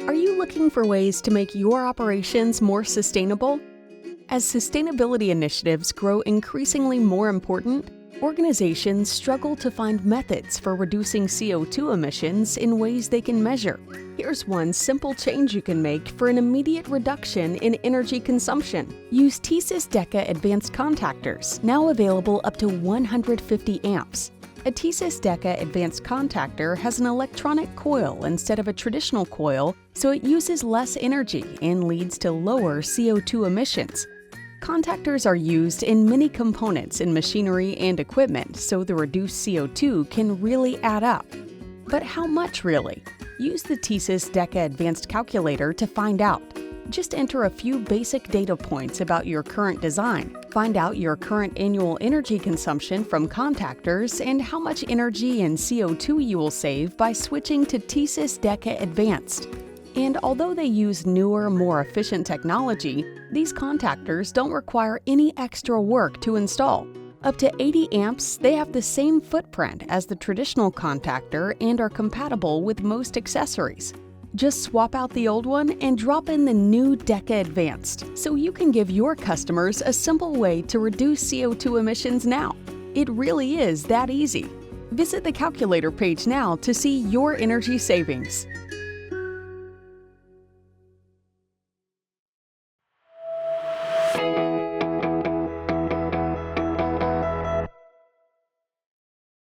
Are you looking for ways to make your operations more sustainable? As sustainability initiatives grow increasingly more important, organizations struggle to find methods for reducing CO2 emissions in ways they can measure. Here's one simple change you can make for an immediate reduction in energy consumption. Use TeSys Deca advanced contactors, now available up to 150 amps. A TeSys Deca advanced contactor has an electronic coil instead of a traditional coil, so it uses less energy and leads to lower CO2 emissions. Contactors are used in many components in machinery and equipment, so the reduced CO2 can really add up. But how much really? Use the TeSys Deca Advanced Calculator to find out. Just enter a few basic data points about your current design. Find out your current annual energy consumption from contactors and how much energy and CO2 you will save by switching to TeSys Deca Advanced. And although they use newer, more efficient technology, these contactors don't require any extra work to install. Up to 80 amps, they have the same footprint as the traditional contactor and are compatible with most accessories. Just swap out the old one and drop in the new Deca Advanced, so you can give your customers a simple way to reduce CO2 emissions now. It really is that easy. Visit the calculator page now to see your energy savings.